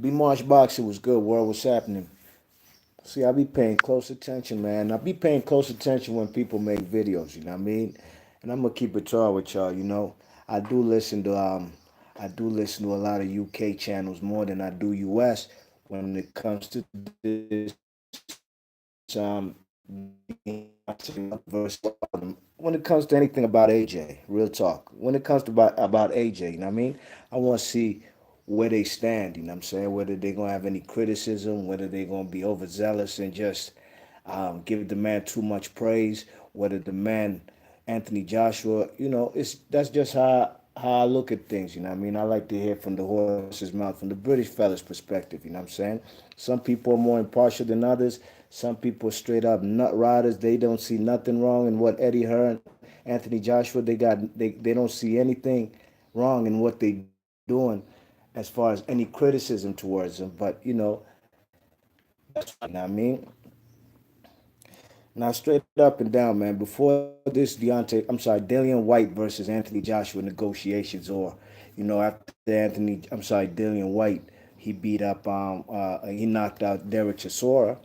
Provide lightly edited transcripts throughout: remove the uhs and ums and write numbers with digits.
B Marsh Boxing was good. What was happening? See, I be paying close attention, man. I be paying close attention when people make videos. You know what I mean? And I'm gonna keep it tall with y'all. I do listen to a lot of UK channels more than I do US when it comes to this versus when it comes to anything about AJ. Real talk. When it comes to about AJ, you know what I mean? I want to see where they stand. You know what I'm saying? Whether they're gonna have any criticism, whether they're gonna be overzealous and just give the man too much praise, whether the man Anthony Joshua, it's that's just how I look at things. You know what I mean? I like to hear from the horse's mouth, from the British fella's perspective. You know what I'm saying? Some people are more impartial than others. Some people are straight up nut riders. They don't see nothing wrong in what Eddie Hearn, Anthony Joshua, they don't see anything wrong in what they doing as far as any criticism towards them. But that's fine. You know what I mean? Now, straight up and down, man. Before this Dillian Whyte versus Anthony Joshua negotiations, or after Dillian Whyte, he beat up, he knocked out Derek Chisora.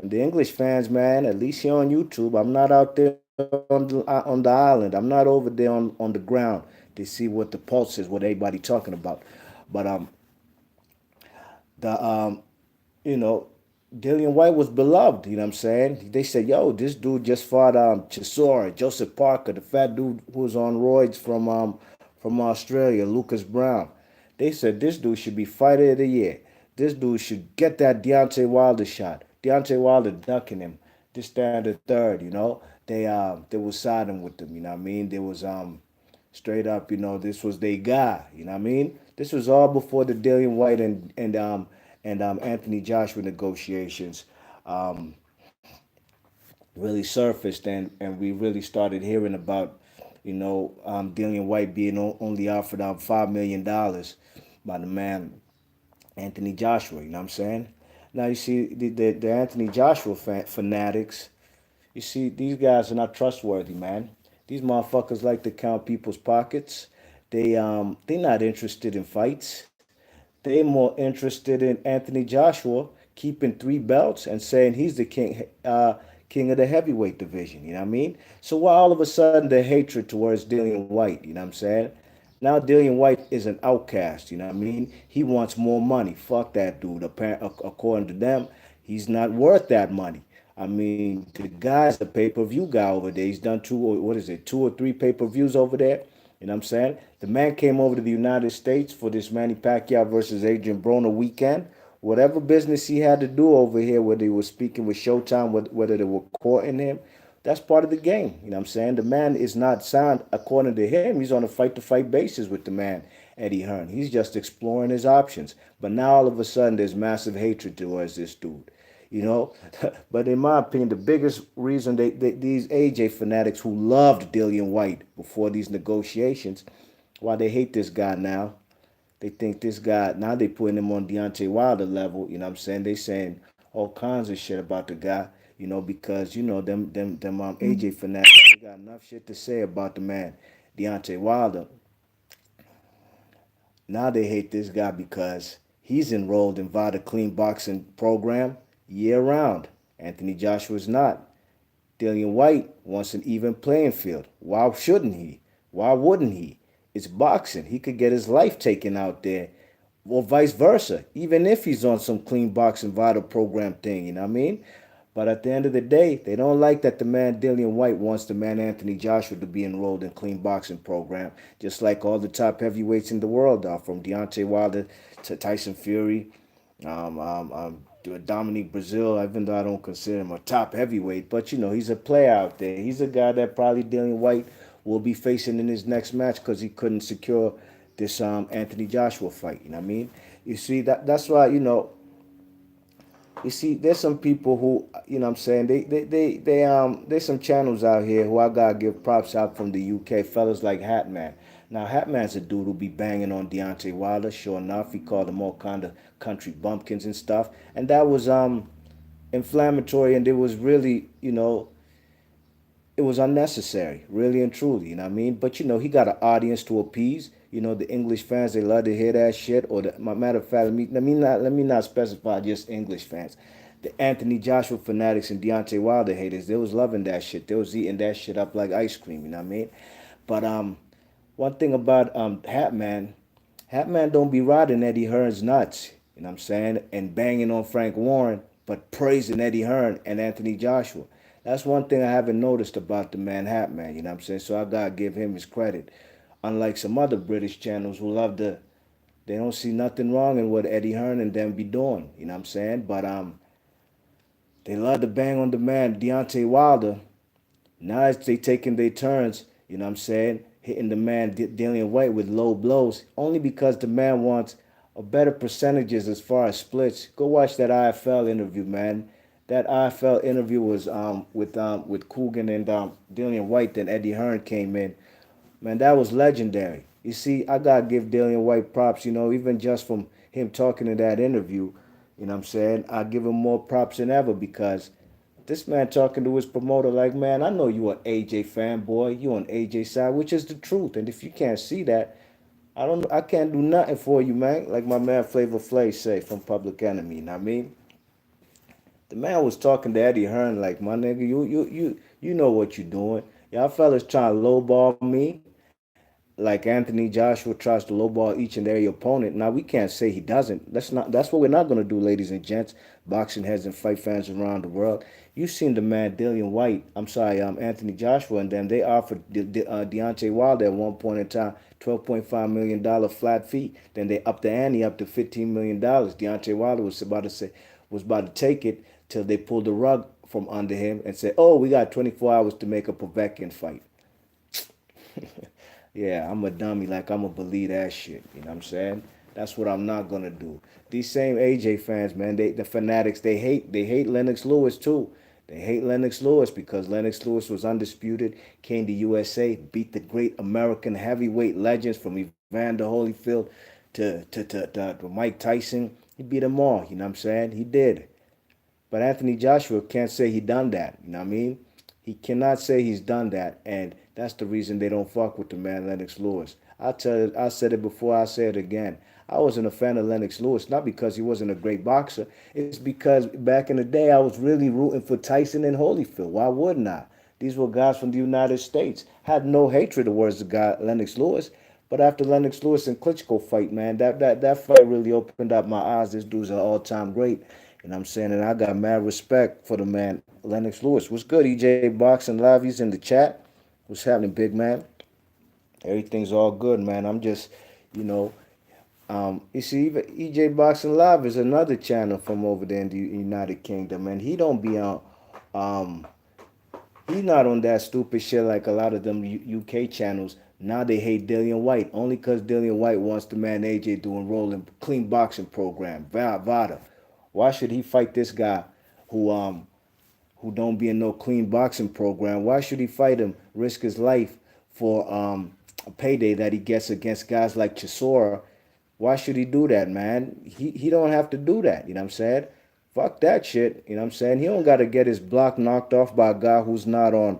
And the English fans, man, at least here on YouTube, I'm not out there on the island. I'm not over there on the ground to see what the pulse is, what everybody talking about. But the you know, Dillian White was beloved, you know what I'm saying? They said, yo, this dude just fought Chisora, Joseph Parker, the fat dude who was on roids from Australia, Lucas Brown. They said this dude should be fighter of the year. This dude should get that Deontay Wilder shot. Deontay Wilder ducking him. This standard third, They was siding with them, you know what I mean? There was straight up, this was their guy, you know what I mean? This was all before the Dillian White and Anthony Joshua negotiations um, really surfaced, and we really started hearing about, Dillian White being only offered $5 million by the man Anthony Joshua. You know what I'm saying? Now you see the Anthony Joshua fanatics. You see, these guys are not trustworthy, man. These motherfuckers like to count people's pockets. They're not interested in fights. They're more interested in Anthony Joshua keeping three belts and saying he's the king of the heavyweight division. You know what I mean? So why all of a sudden the hatred towards Dillian White? You know what I'm saying? Now Dillian White is an outcast. You know what I mean? He wants more money. Fuck that dude. According to them, he's not worth that money. I mean, the guy's a pay-per-view guy over there. He's done two or three pay-per-views over there. You know what I'm saying? The man came over to the United States for this Manny Pacquiao versus Adrian Broner weekend. Whatever business he had to do over here, whether he was speaking with Showtime, whether they were courting him, that's part of the game. You know what I'm saying? The man is not signed, according to him, he's on a fight-to-fight basis with the man, Eddie Hearn. He's just exploring his options. But now all of a sudden, there's massive hatred towards this dude. You know, but in my opinion, the biggest reason these AJ fanatics who loved Dillian White before these negotiations, why they hate this guy now, they think this guy, now they putting him on Deontay Wilder level. You know what I'm saying? They saying all kinds of shit about the guy. Because them AJ fanatics, they got enough shit to say about the man Deontay Wilder. Now they hate this guy because he's enrolled in Vada Clean Boxing program year round. Anthony Joshua's not. Dillian White wants an even playing field. Why shouldn't he? Why wouldn't he? It's boxing. He could get his life taken out there, or vice versa, even if he's on some clean boxing Vada program thing, you know what I mean? But at the end of the day, they don't like that the man Dillian White wants the man Anthony Joshua to be enrolled in clean boxing program, just like all the top heavyweights in the world are, from Deontay Wilder to Tyson Fury, to Dominique Brazil, even though I don't consider him a top heavyweight, but he's a player out there. He's a guy that probably Dillian White will be facing in his next match because he couldn't secure this Anthony Joshua fight. You know what I mean? You see that's why you see, there's some people who, what I'm saying, there's some channels out here who I gotta give props out from the UK, fellas like Hatman. Now, Hatman's a dude who be banging on Deontay Wilder, sure enough. He called them all kind of country bumpkins and stuff. And that was inflammatory, and it was really, it was unnecessary, really and truly. You know what I mean? But he got an audience to appease. The English fans, they love to hear that shit. Or matter of fact, let me not specify just English fans. The Anthony Joshua fanatics and Deontay Wilder haters, they was loving that shit. They was eating that shit up like ice cream. You know what I mean? But one thing about Hatman don't be riding Eddie Hearn's nuts. You know what I'm saying? And banging on Frank Warren, but praising Eddie Hearn and Anthony Joshua. That's one thing I haven't noticed about the man Hatman. You know what I'm saying? So I gotta give him his credit. Unlike some other British channels who love to, they don't see nothing wrong in what Eddie Hearn and them be doing. You know what I'm saying? But they love to bang on the man Deontay Wilder. Now as they taking their turns, you know what I'm saying, hitting the man Dillian Whyte with low blows, only because the man wants a better percentages as far as splits. Go watch that IFL interview, man. That IFL interview was with Coogan and Dillian Whyte. Then Eddie Hearn came in. Man, that was legendary. You see, I gotta give Dillian Whyte props. Even just from him talking in that interview. You know what I'm saying? I give him more props than ever because this man talking to his promoter like, man, I know you an AJ fanboy. You on AJ side, which is the truth. And if you can't see that, I can't do nothing for you, man. Like my man Flavor Flav say from Public Enemy. You know what I mean? The man was talking to Eddie Hearn like, my nigga, you know what you doing. Y'all fellas trying to lowball me like Anthony Joshua tries to lowball each and every opponent. Now we can't say he doesn't. That's what we're not gonna do, ladies and gents, boxing heads and fight fans around the world. You seen the man Dillian Whyte, I'm sorry, Anthony Joshua and them. They offered Deontay Wilder at one point in time $12.5 million flat fee. Then they upped the ante up to $15 million. Deontay Wilder was about to take it till they pulled the rug from under him and said, "Oh, we got 24 hours to make a Povetkin fight." Yeah, I'm a dummy. Like I'm gonna believe that shit. You know what I'm saying? That's what I'm not gonna do. These same AJ fans, man, the fanatics, they hate Lennox Lewis too. They hate Lennox Lewis because Lennox Lewis was undisputed, came to USA, beat the great American heavyweight legends from Evander Holyfield to Mike Tyson. He beat them all. You know what I'm saying? He did. But Anthony Joshua can't say he done that. You know what I mean? He cannot say he's done that, and that's the reason they don't fuck with the man Lennox Lewis. I said it before, I say it again. I wasn't a fan of Lennox Lewis, not because he wasn't a great boxer. It's because back in the day I was really rooting for Tyson and Holyfield. Why wouldn't I? These were guys from the United States. Had no hatred towards the guy Lennox Lewis. But after Lennox Lewis and Klitschko fight, man, that fight really opened up my eyes. This dude's an all-time great. You know what I'm saying? And I got mad respect for the man, Lennox Lewis. What's good, EJ Boxing Live? He's in the chat. What's happening, big man? Everything's all good, man. I'm just, you know, you see, even EJ Boxing Live is another channel from over there in the United Kingdom, and he don't be on, um, he's not on that stupid shit like a lot of them UK channels. Now they hate Dillian Whyte only because Dillian Whyte wants the man AJ to enroll in clean boxing program, VADA. Why should he fight this guy who who don't be in no clean boxing program? Why should he fight him, risk his life for a payday that he gets against guys like Chisora? Why should he do that, man? He don't have to do that, you know what I'm saying? Fuck that shit, you know what I'm saying? He don't got to get his block knocked off by a guy who's not on,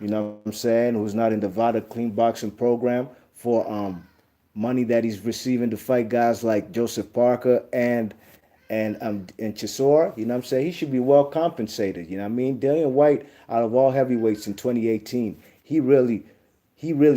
you know what I'm saying, who's not in the VADA clean boxing program for money that he's receiving to fight guys like Joseph Parker and Chisora. You know what I'm saying? He should be well compensated. You know what I mean? Dillian Whyte, out of all heavyweights in 2018, he really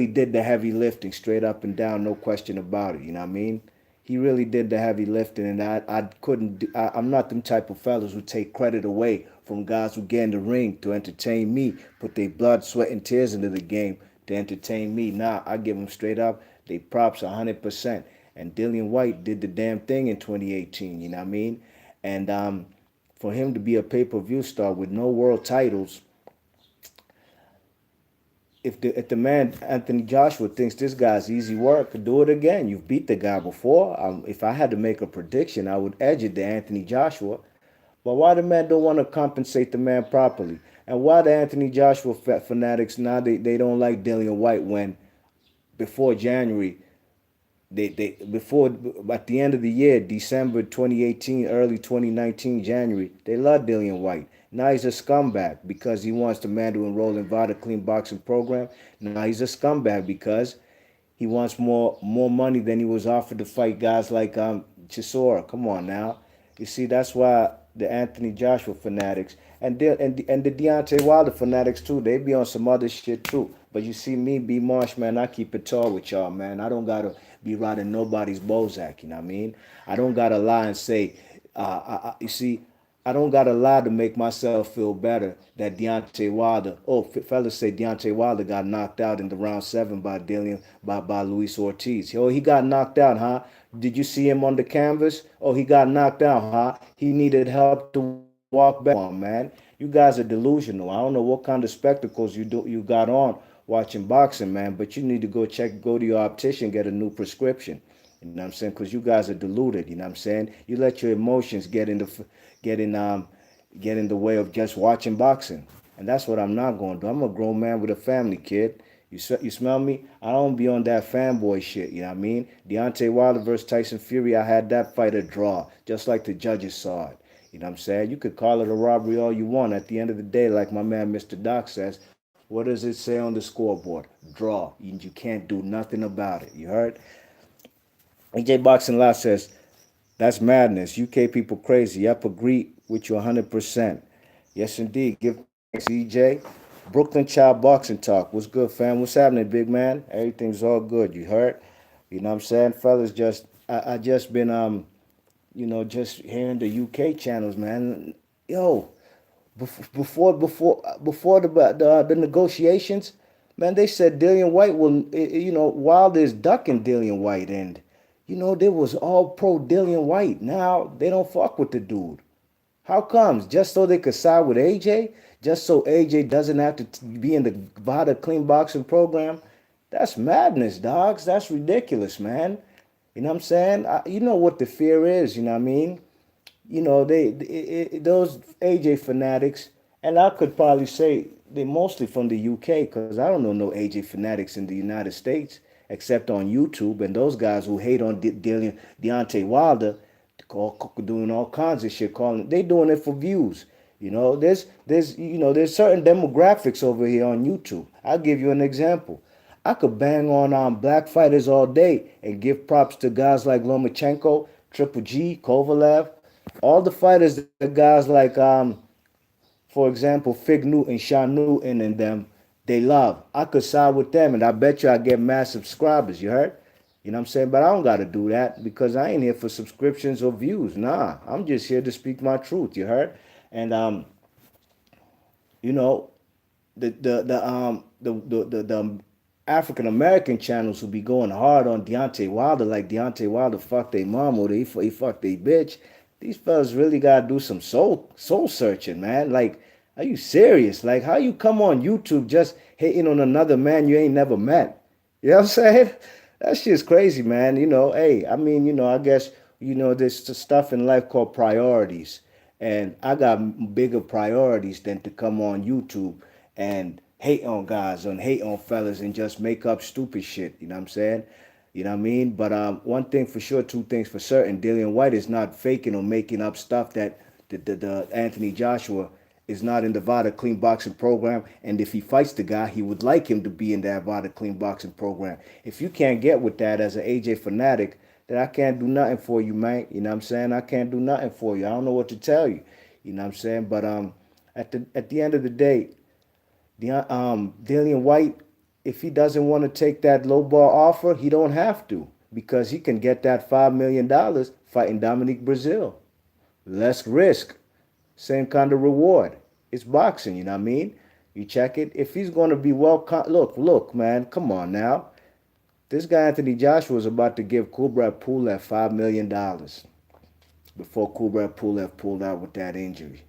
did the heavy lifting straight up and down, no question about it. You know what I mean? He really did the heavy lifting, and I couldn't. I'm not them type of fellas who take credit away from guys who get in the ring to entertain me, put their blood, sweat, and tears into the game to entertain me. Nah, I give them straight up. They props 100%. And Dillian Whyte did the damn thing in 2018. You know what I mean? And for him to be a pay-per-view star with no world titles, if the man Anthony Joshua thinks this guy's easy work, do it again. You've beat the guy before. If I had to make a prediction, I would edge it to Anthony Joshua. But why the man don't want to compensate the man properly? And why the Anthony Joshua fanatics now they don't like Dillian Whyte when before January they before at the end of the year, December 2018, early 2019, January, they loved Dillian Whyte. Now he's a scumbag because he wants the man to enroll in Vada Clean Boxing program. Now he's a scumbag because he wants more money than he was offered to fight guys like Chisora. Come on now. You see, that's why the Anthony Joshua fanatics and the Deontay Wilder fanatics too, they be on some other shit too. But you see me, B Marsh, man, I keep it tall with y'all, man. I don't gotta be riding nobody's Bozak, you know what I mean? I don't gotta lie and say, you see, I don't gotta lie to make myself feel better that Deontay Wilder. Oh, fellas say Deontay Wilder got knocked out in the round seven by Dillian by Luis Ortiz. Oh, he got knocked out, huh? Did you see him on the canvas? Oh, he got knocked out, huh? He needed help to walk back. Come on, man. You guys are delusional. I don't know what kind of spectacles you got on watching boxing, man. But you need to go to your optician, get a new prescription. You know what I'm saying? Because you guys are deluded. You know what I'm saying? You let your emotions get in get in the way of just watching boxing, and that's what I'm not going to do. I'm a grown man with a family, kid. You smell me? I don't be on that fanboy shit. You know what I mean? Deontay Wilder versus Tyson Fury. I had that fight a draw, just like the judges saw it. You know what I'm saying? You could call it a robbery all you want. At the end of the day, like my man Mr. Doc says, what does it say on the scoreboard? Draw. You can't do nothing about it. You heard? AJ Boxing Law says, that's madness. UK people crazy. Yep, agree with you 100%. Yes, indeed. Give thanks, EJ. Brooklyn Child Boxing Talk. What's good, fam? What's happening, big man? Everything's all good. You heard? You know what I'm saying? Fellas, I just been just hearing the UK channels, man. Yo, before the negotiations, man, they said Dillian Whyte will, Wilder's ducking Dillian Whyte, and they was all pro Dillian Whyte. Now they don't fuck with the dude. How comes? Just so they could side with AJ? Just so AJ doesn't have to be in the VADA clean boxing program? That's madness, dogs. That's ridiculous, man. You know what I'm saying? You know what the fear is, you know what I mean? Those AJ fanatics, and I could probably say they mostly from the UK because I don't know no AJ fanatics in the United States except on YouTube, and those guys who hate on Deontay Wilder, doing all kinds of shit, calling they doing it for views. There's certain demographics over here on YouTube. I'll give you an example. I could bang on black fighters all day and give props to guys like Lomachenko, Triple G, Kovalev, all the fighters, the guys like for example, Fig Newton, Sean Newton, and them, they love. I could side with them, and I bet you I get mass subscribers. You heard? You know what I'm saying? But I don't got to do that because I ain't here for subscriptions or views. Nah, I'm just here to speak my truth. You heard? And you know, the African American channels who be going hard on Deontay Wilder, like Deontay Wilder fucked their mom or he fucked their bitch. These fellas really gotta do some soul searching, man. Like, are you serious? Like, how you come on YouTube just hating on another man you ain't never met? You know what I'm saying? That shit's crazy, man. Hey, I mean, I guess, there's stuff in life called priorities. And I got bigger priorities than to come on YouTube and hate on guys and hate on fellas and just make up stupid shit. You know what I'm saying? You know what I mean? But one thing for sure, two things for certain. Dillian Whyte is not faking or making up stuff that the Anthony Joshua is not in the VADA clean boxing program. And if he fights the guy, he would like him to be in that VADA clean boxing program. If you can't get with that as an AJ fanatic, then I can't do nothing for you, man. You know what I'm saying? I can't do nothing for you. I don't know what to tell you. You know what I'm saying? But at the end of the day, Dillian Whyte, if he doesn't want to take that low ball offer, he don't have to because he can get that $5 million fighting Dominique Brazil. Less risk, same kind of reward. It's boxing, you know what I mean? You check it. If he's going to be look, man, come on now. This guy Anthony Joshua is about to give Kubrat Pulev $5 million before Kubrat Pulev pulled out with that injury.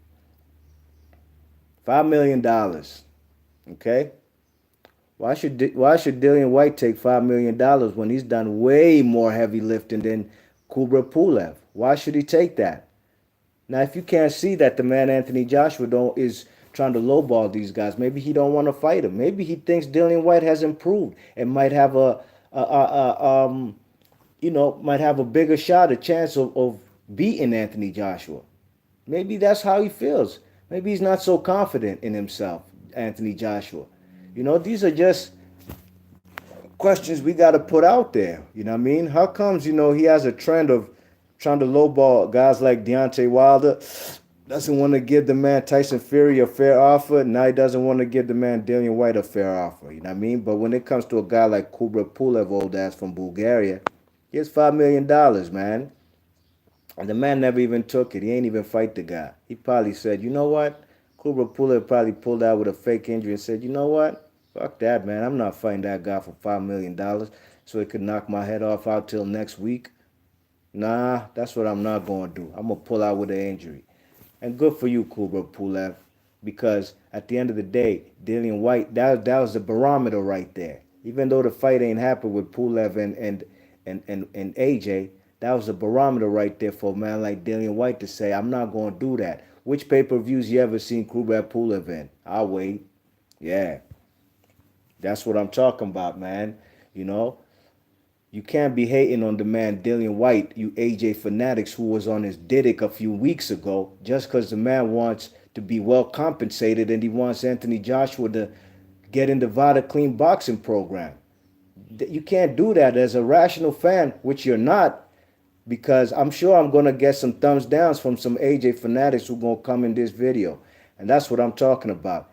$5 million. Okay? Why should Dillian Whyte take $5 million when he's done way more heavy lifting than Kubrat Pulev? Why should he take that? Now, if you can't see that the man Anthony Joshua is trying to lowball these guys, maybe he don't want to fight him. Maybe he thinks Dillian Whyte has improved and might have might have a chance of beating Anthony Joshua. Maybe that's how he feels. Maybe he's not so confident in himself, Anthony Joshua. These are just questions we got to put out there. You know what I mean? How comes, he has a trend of trying to lowball guys like Deontay Wilder, doesn't want to give the man Tyson Fury a fair offer. Now he doesn't want to give the man Dillian Whyte a fair offer. You know what I mean? But when it comes to a guy like Kubra Pulev, old ass from Bulgaria, he has $5 million, man. And the man never even took it. He ain't even fight the guy. He probably said, you know what? Kubra Pulev probably pulled out with a fake injury and said, you know what? Fuck that, man. I'm not fighting that guy for $5 million so he could knock my head off out till next week. Nah, that's what I'm not going to do. I'm going to pull out with an injury. And good for you, Kubra Pulev, because at the end of the day, Dillian Whyte, that was the barometer right there. Even though the fight ain't happened with Pulev and AJ, that was a barometer right there for a man like Dillian Whyte to say, I'm not going to do that. Which pay-per-views you ever seen Kubra Pulev in? I'll wait. Yeah. That's what I'm talking about, man. You can't be hating on the man Dillian Whyte, you AJ Fanatics, who was on his Diddick a few weeks ago, just because the man wants to be well compensated and he wants Anthony Joshua to get in the Vada Clean boxing program. You can't do that as a rational fan, which you're not, because I'm sure I'm going to get some thumbs downs from some AJ Fanatics who are going to come in this video. And that's what I'm talking about.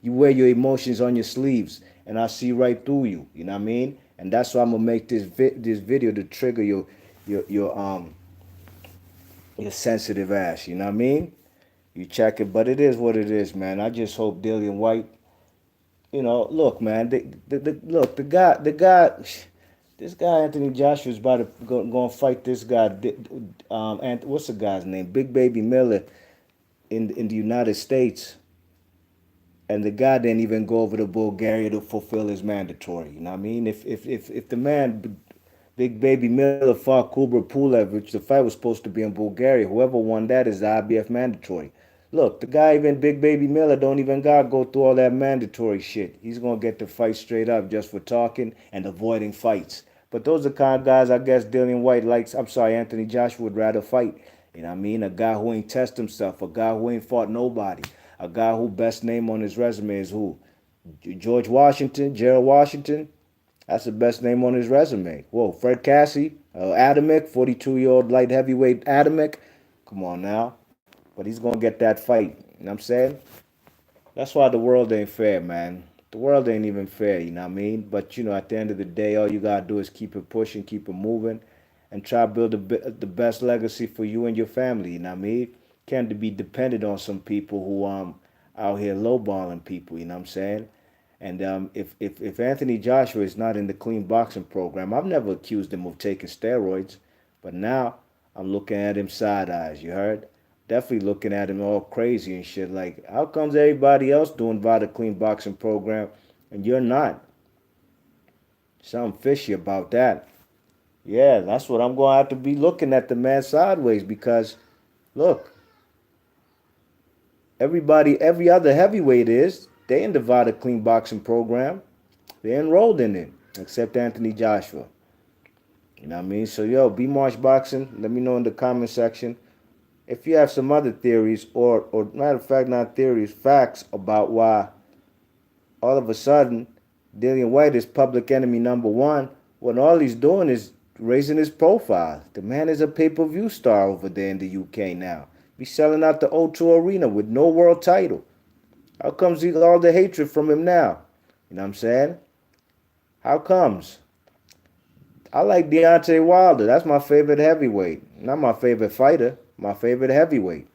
You wear your emotions on your sleeves, and I see right through you. You know what I mean? And that's why I'm gonna make this video to trigger your sensitive ass. You know what I mean? You check it, but it is what it is, man. I just hope Dillian Whyte. Look, man. The guy. This guy Anthony Joshua is about to go and fight this guy. And what's the guy's name? Big Baby Miller in the United States. And the guy didn't even go over to Bulgaria to fulfill his mandatory. You know what I mean? If the man, Big Baby Miller, fought Kubra Pulev, which the fight was supposed to be in Bulgaria, whoever won that is the IBF mandatory. Look, the guy, even Big Baby Miller, don't even gotta go through all that mandatory shit. He's gonna get the fight straight up just for talking and avoiding fights. But those are the kind of guys I guess Dillian Whyte likes. I'm sorry, Anthony Joshua would rather fight. You know what I mean? A guy who ain't test himself, a guy who ain't fought nobody. A guy who best name on his resume is who? George Washington, Gerald Washington. That's the best name on his resume. Whoa, Fred Cassie, Adamick, 42-year-old light heavyweight Adamick. Come on now. But he's going to get that fight. You know what I'm saying? That's why the world ain't fair, man. The world ain't even fair, you know what I mean? But, at the end of the day, all you got to do is keep it pushing, keep it moving, and try to build the best legacy for you and your family, you know what I mean? Can't be dependent on some people who out here lowballing people, you know what I'm saying? And if Anthony Joshua is not in the clean boxing program, I've never accused him of taking steroids, but now I'm looking at him side eyes, you heard? Definitely looking at him all crazy and shit. Like, how comes everybody else doing Vada clean boxing program and you're not? Something fishy about that. Yeah, that's what I'm going to have to be looking at the man sideways because, look, every other heavyweight they in the Vada Clean Boxing program. They enrolled in it, except Anthony Joshua. You know what I mean? So, yo, B-Marsh Boxing, let me know in the comment section if you have some other theories or matter of fact, not theories, facts about why all of a sudden Dillian Whyte is public enemy number one when all he's doing is raising his profile. The man is a pay-per-view star over there in the UK now. Be selling out the O2 Arena with no world title. How comes he got all the hatred from him now? You know what I'm saying? How comes? I like Deontay Wilder. That's my favorite heavyweight. Not my favorite fighter. My favorite heavyweight.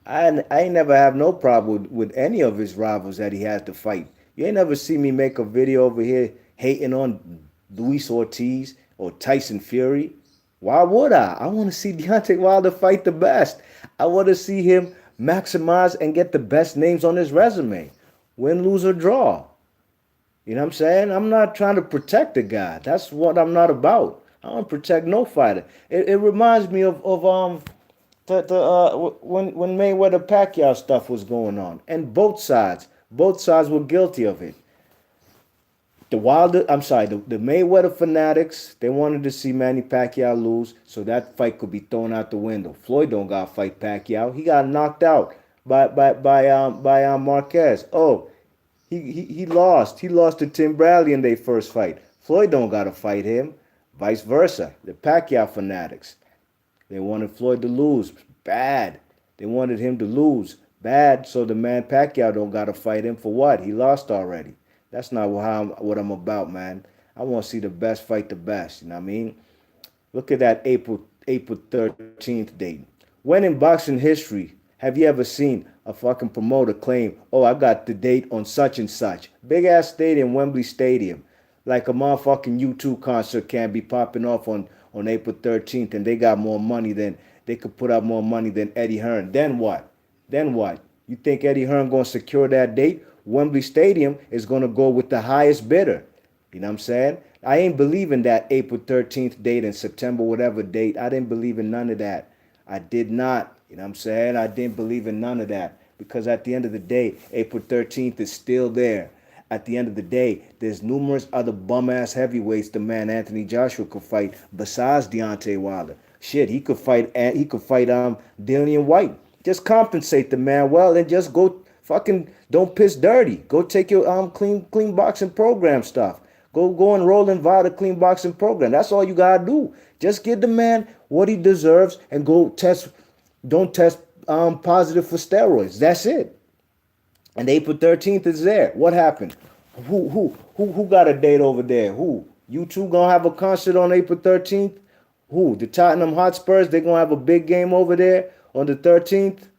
I ain't never have no problem with any of his rivals that he has to fight. You ain't never see me make a video over here hating on Luis Ortiz or Tyson Fury. Why would I? I want to see Deontay Wilder fight the best. I want to see him maximize and get the best names on his resume. Win, lose, or draw. You know what I'm saying? I'm not trying to protect the guy. That's what I'm not about. I don't protect no fighter. It reminds me of when Mayweather Pacquiao stuff was going on, and both sides were guilty of it. The Mayweather Fanatics, they wanted to see Manny Pacquiao lose, so that fight could be thrown out the window. Floyd don't got to fight Pacquiao. He got knocked out by Marquez. Oh, he lost. He lost to Tim Bradley in their first fight. Floyd don't gotta fight him. Vice versa. The Pacquiao fanatics. They wanted Floyd to lose. Bad. They wanted him to lose. Bad. So the man Pacquiao don't gotta fight him for what? He lost already. That's not what I'm about, man. I want to see the best fight the best. You know what I mean? Look at that April 13th date. When in boxing history have you ever seen a fucking promoter claim, "Oh, I got the date on such and such"? Big ass stadium, Wembley Stadium. Like a motherfucking U2 concert can be popping off on April 13th and they got more money than they could put up more money than Eddie Hearn. Then what? Then what? You think Eddie Hearn gonna secure that date? Wembley Stadium is gonna go with the highest bidder. You know what I'm saying? I ain't believing that April 13th date and September whatever date. I didn't believe in none of that. I did not. You know what I'm saying? I didn't believe in none of that. Because at the end of the day, April 13th is still there. At the end of the day, there's numerous other bum-ass heavyweights the man Anthony Joshua could fight besides Deontay Wilder. Shit, he could fight Dillian Whyte. Just compensate the man well and just go fucking don't piss dirty. Go take your clean boxing program stuff. Go enroll in the clean boxing program. That's all you gotta do. Just give the man what he deserves and go test. Don't test positive for steroids. That's it. And April 13th is there. What happened? Who got a date over there? Who? You two gonna have a concert on April 13th? Who? The Tottenham Hotspurs, they gonna have a big game over there on the 13th?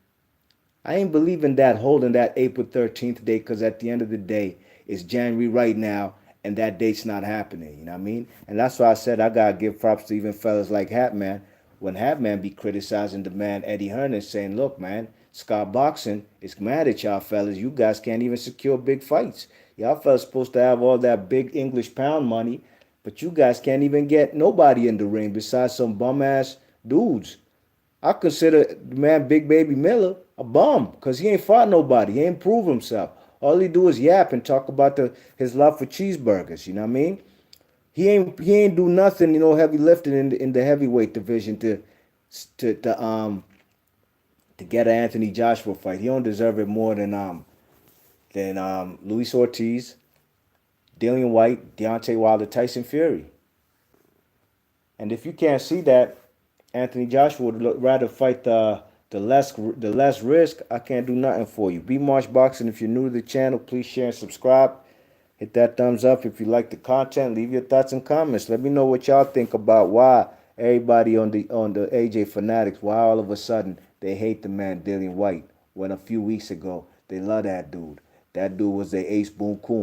I ain't believing that holding that April 13th date because at the end of the day, it's January right now and that date's not happening. You know what I mean? And that's why I said I gotta give props to even fellas like Hatman. When Hatman be criticizing the man Eddie Hearn and saying, "Look, man, Scott Boxing is mad at y'all fellas. You guys can't even secure big fights. Y'all fellas supposed to have all that big English pound money, but you guys can't even get nobody in the ring besides some bum ass dudes." I consider the man Big Baby Miller a bum because he ain't fought nobody. He ain't proved himself. All he do is yap and talk about his love for cheeseburgers. You know what I mean? He ain't do nothing. You know, heavy lifting in the heavyweight division to to um to get an Anthony Joshua fight. He don't deserve it more than Luis Ortiz, Dillian Whyte, Deontay Wilder, Tyson Fury. And if you can't see that, Anthony Joshua would rather fight the less risk. I can't do nothing for you. Be Marsh Boxing. If you're new to the channel, please share and subscribe. Hit that thumbs up if you like the content. Leave your thoughts and comments. Let me know what y'all think about why everybody on the AJ Fanatics, why all of a sudden they hate the man Dillian Whyte when a few weeks ago they love that dude. That dude was their ace boom coon.